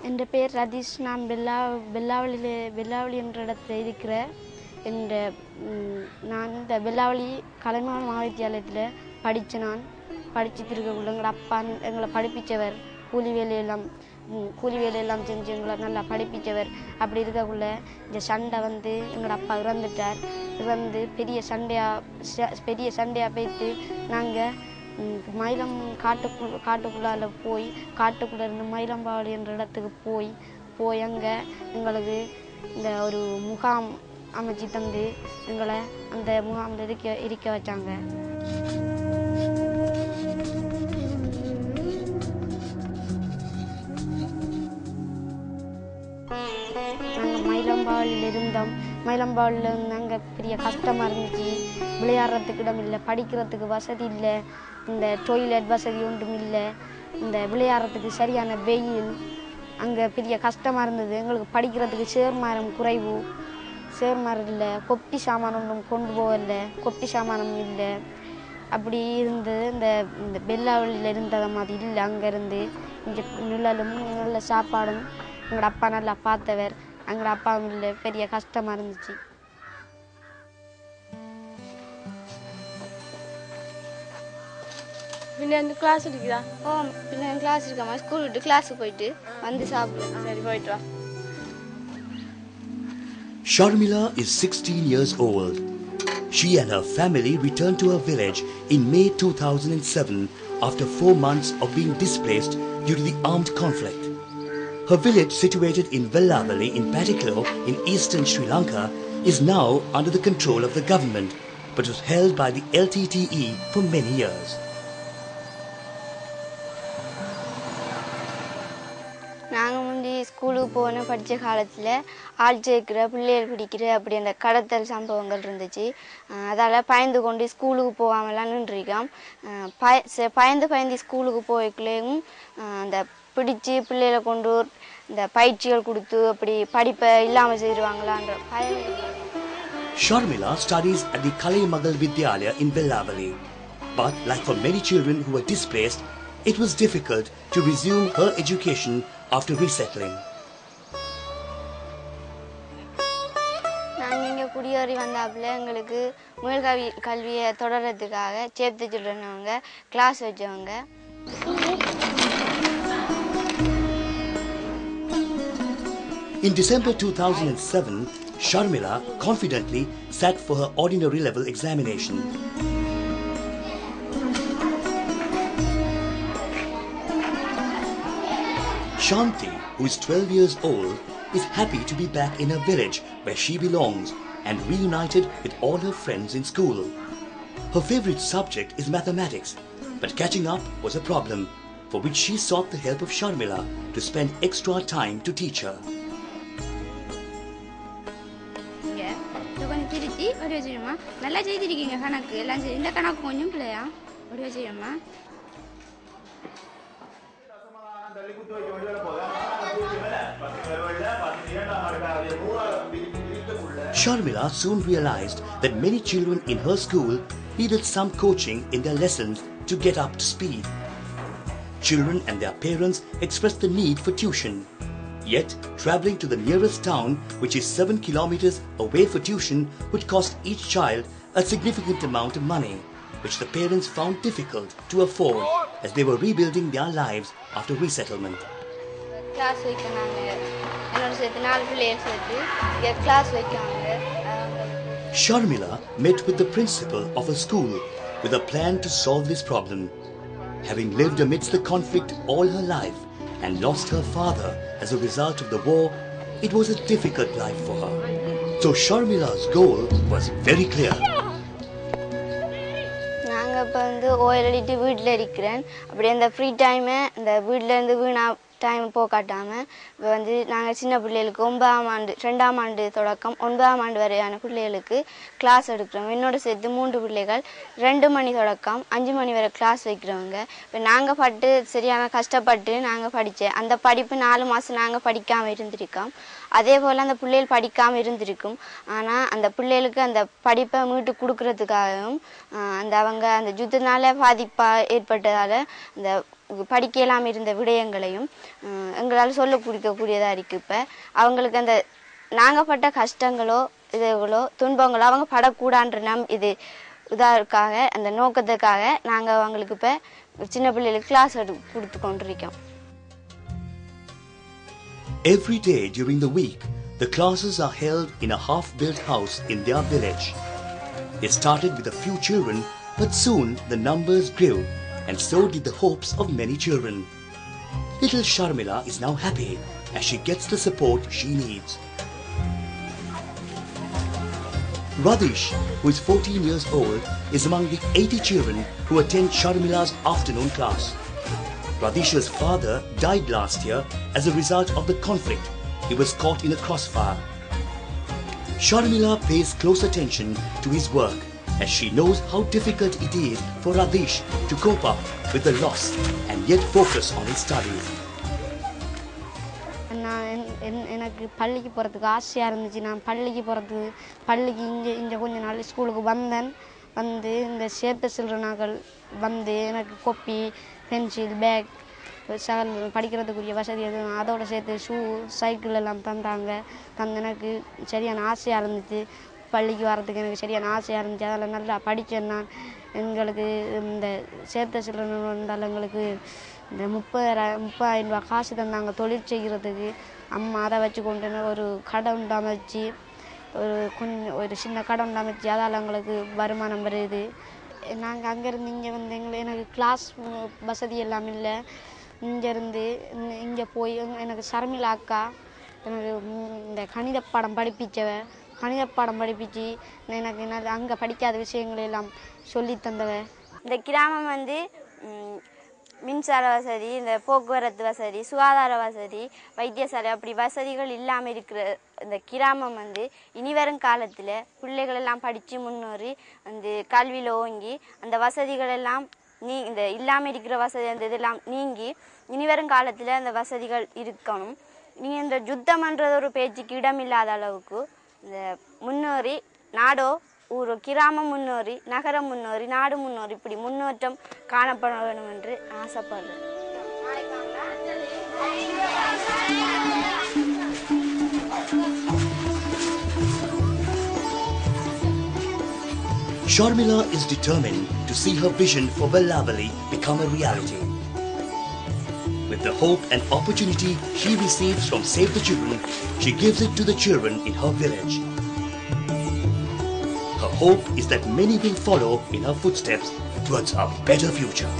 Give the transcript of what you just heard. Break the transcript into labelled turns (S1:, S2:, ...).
S1: என் பேர் ரதீஷ். நான் வெள்ளாவளி என்ற இடத்துல இருக்கிற நான் இந்த வெள்ளாவளி கலைமான் மகாவித்தியாலயத்தில் படிச்சுட்டு எங்களோட அப்பா எங்களை படிப்பிச்சவர். கூலி வேலையெல்லாம் செஞ்சு எங்களை நல்லா படிப்பிச்சவர். அப்படி இருக்கக்குள்ள இந்த சண்டை எங்களோட அப்பா இறந்து பெரிய சண்டையாக போய்த்து நாங்கள் மயிலம் காட்டுக்குள்ளால காட்டுக்குள்ளே இருந்து மயிலம்பாவளி என்ற இடத்துக்கு போய் அங்கே எங்களுக்கு இந்த ஒரு முகாம் அமைச்சு தந்து எங்களை அந்த முகாமில் இருக்க வச்சாங்க. நாங்கள் மயிலம்பாவளியில் இருந்தோம். மயிலம்பாவளியில் இருந்து அங்கே பெரிய கஷ்டமாக இருந்துச்சு. விளையாடுறதுக்கு இடம் இல்லை, படிக்கிறதுக்கு வசதி இல்லை, இந்த டொய்லெட் வசதி ஒன்றும் இல்லை, இந்த விளையாடுறதுக்கு சரியான வெயில், அங்கே பெரிய கஷ்டமாக இருந்தது. எங்களுக்கு படிக்கிறதுக்கு சேர்மரம் குறைவு, சேர்மரம் இல்லை, கொப்பி சாமான் ஒன்றும் கொண்டு போகலை, கொப்பி சாமானும் இல்லை. அப்படி இருந்தது. இந்த வெள்ளாவளியில் இருந்ததை மாதிரி இல்லை. அங்கேருந்து இங்கே நிழலும் நல்ல சாப்பாடும் எங்களோட அப்பா நல்லா பார்த்தவர். எங்களோட அப்பா இல்லை, பெரிய கஷ்டமாக இருந்துச்சு.
S2: பின்ன கிளாஸ் இருக்குதா?
S1: பின்ன கிளாஸ் இருக்காமா, ஸ்கூல் விட்டு கிளாஸுக்கு போயிட்டு வந்து சாப்பிடுவோம்.
S2: சரி, போயிட்டு வா.
S3: Sharmila is 16 years old. She and her family returned to her village in May 2007 after 4 months of being displaced due to the armed conflict. Her village, situated in Vellavali in Pattikalo in eastern Sri Lanka, is now under the control of the government, but was held by the LTTE for many years.
S1: நாங்கள் முந்தி ஸ்கூலுக்கு போன படித்த காலத்தில் ஆள் சேர்க்கிற பிள்ளைகள் பிடிக்கிற அப்படி அந்த கடத்தல் சம்பவங்கள் இருந்துச்சு. அதால் பயந்து கொண்டு ஸ்கூலுக்கு போகாமலாம் நின்றுருக்கோம். பயந்து ஸ்கூலுக்கு போய்க்குள்ளேயும் அந்த பிடிச்சி பிள்ளைகளை கொண்டு இந்த பயிற்சிகள் கொடுத்து அப்படி படிப்பை இல்லாமல் செய்வாங்களான்ற பயம்.
S3: Sharmila studies at the Kalaimagal Vidyalaya in Vellavali. But like for many children who were displaced, it was difficult to resume her education after resettling.
S1: நாங்கள் இங்கே குடியேறி வந்தாப்புல எங்களுக்கு மேல் கல்வியை தொடர்றதுக்காக சேர்த்து சொல்கிறவங்க கிளாஸ் வச்சவங்க.
S3: In December 2007, Sharmila confidently sat for her ordinary level examination. Shanti, who is 12 years old, is happy to be back in her village where she belongs and reunited with all her friends in school. Her favorite subject is mathematics, but catching up was a problem, for which she sought the help of Sharmila to spend extra time to teach her.
S1: நல்லா செய்திருக்கீங்க கணக்கு எல்லாம் சரி. இந்த கணக்கு கொஞ்சம் பிள்ளையா ஒடிவா செய்யம்மா.
S3: Sharmila soon realized that many children in her school needed some coaching in their lessons to get up to speed. Children and their parents expressed the need for tuition. Yet, travelling to the nearest town, which is 7 kilometers away for tuition, would cost each child a significant amount of money, which the parents found difficult to afford as they were rebuilding their lives after resettlement. Sharmila met with the principal of a school with a plan to solve this problem. Having lived amidst the conflict all her life and lost her father as a result of the war, it was a difficult life for her. So Sharmila's goal was very clear.
S1: நாங்கள் இப்போ oil அடிட்டு வீட்டில் இருக்கிறேன். அப்படி அந்த free டைமை இந்த வீட்டிலேருந்து time போக்காட்டாமல் இப்போ நாங்கள் சின்ன பிள்ளைகளுக்கு 9ஆம் ஆண்டு 2ஆம் ஆண்டு தொடக்கம் 9ஆம் ஆண்டு வரையான பிள்ளைகளுக்கு கிளாஸ் எடுக்கிறோம். என்னோட சேர்த்து 3 பிள்ளைகள் 2 மணி தொடக்கம் 5 மணி வரை கிளாஸ் வைக்கிறவங்க. இப்போ நாங்கள் சரியான கஷ்டப்பட்டு நாங்கள் படித்தேன். அந்த படிப்பு 4 மாதம் நாங்கள் படிக்காமல் இருந்திருக்கோம். அதே போல் அந்த பிள்ளைகள் படிக்காமல் இருந்திருக்கும். ஆனால் அந்த பிள்ளைகளுக்கு அந்த படிப்பை மீட்டு கொடுக்கறதுக்காகவும் அவங்க அந்த யுத்தத்தினால பாதிப்பாக ஏற்பட்டதால் அந்த படிக்கலாம் இருந்த விடயங்களையும் எங்களால் சொல்ல கொடுக்கக்கூடியதாக இருக்குது. இப்போ அவங்களுக்கு அந்த நாங்கள் பட்ட கஷ்டங்களோ இதுகளோ துன்பங்களோ அவங்க படக்கூடான்ற இதற்காக அந்த நோக்கத்துக்காக நாங்கள் அவங்களுக்கு இப்போ சின்ன பிள்ளைகளுக்கு கிளாஸ் கொடுத்து கொண்டிருக்கோம்.
S3: Every day during the week, the classes are held in a half-built house in their village. They started with a few children, but soon the numbers grew, and so did the hopes of many children. Little Sharmila is now happy as she gets the support she needs. Radish, who is 14 years old, is among the 80 children who attend Sharmila's afternoon class. Radish's father died last year as a result of the conflict. He was caught in a crossfire. Sharmila pays close attention to his work as she knows how difficult it is for Radish to cope up with the loss and yet focus on his studies.
S1: எனக்கு பள்ளிக்கு போகிறதுக்கு ஆசையாக இருந்துச்சு. நான் பள்ளிக்கு இங்கே கொஞ்ச நாள் ஸ்கூலுக்கு வந்து இந்த சேர்த்த சில்ட்ரனாக்கள் வந்து எனக்கு கொப்பி பென்சில் பேக் படிக்கிறதுக்குரிய வசதி எதுவும் அதோட சேர்த்து ஷூ சைக்கிள் எல்லாம் தந்தாங்க. எனக்கு சரியான ஆசையாக இருந்துச்சு. பள்ளிக்கு வரதுக்கு எனக்கு சரியான ஆசையாக இருந்துச்சு. அதில் நல்லா படித்தேன் நான். எங்களுக்கு இந்த சேர்த்த சில்ட்ரன் வந்தால் எங்களுக்கு இந்த 30,000 ரூபா காசு தந்தாங்க தொழில் செய்கிறதுக்கு. அம்மா அதை வச்சு கொண்டு ஒரு கடை உண்டாமச்சு ஒரு சின்ன கடை உண்டாமச்சு அதால் எங்களுக்கு வருமானம் வருது. நாங்கள் அங்கேருந்து இங்கே வந்து எனக்கு கிளாஸ் வசதி எல்லாம் இல்லை. இங்கேருந்து இங்கே போய் எனக்கு ஷர்மிளா அக்கா எனக்கு இந்த கணித பாடம் படிப்பிச்சு எனக்கு அங்கே படிக்காத விஷயங்களெல்லாம் சொல்லி தந்தவ. இந்த கிராமம் வந்து மின்சார வசதி, இந்த போக்குவரத்து வசதி, சுகாதார வசதி, வைத்தியசாலை அப்படி வசதிகள் இல்லாமல் இருக்கிற இந்த கிராமம் வந்து இனிவரும் காலத்தில் பிள்ளைகள் எல்லாம் படித்து முன்னேறி அந்த கல்வியில் ஓங்கி அந்த வசதிகள் எல்லாம் இந்த இல்லாமல் இருக்கிற வசதி அந்த இதெல்லாம் நீங்கி இனிவரும் காலத்தில் அந்த வசதிகள் இருக்கணும். நீங்கள் இந்த யுத்தம்ன்றது ஒரு பேச்சுக்கு இடம் இல்லாத அளவுக்கு இந்த முன்னேறி நாடோ ஊரோ கிராமம் முன்னேறி நகரம் முன்னேறி நாடு முன்னேறி இப்படி முன்னேற்றம் காணப்பட வேண்டும் என்று ஆசைப்படுறேன்.
S3: Sharmila is determined to see her vision for Bellavali become a reality. With the hope and opportunity she receives from Save the Children, she gives it to the children in her village. Her hope is that many will follow in her footsteps towards a better future.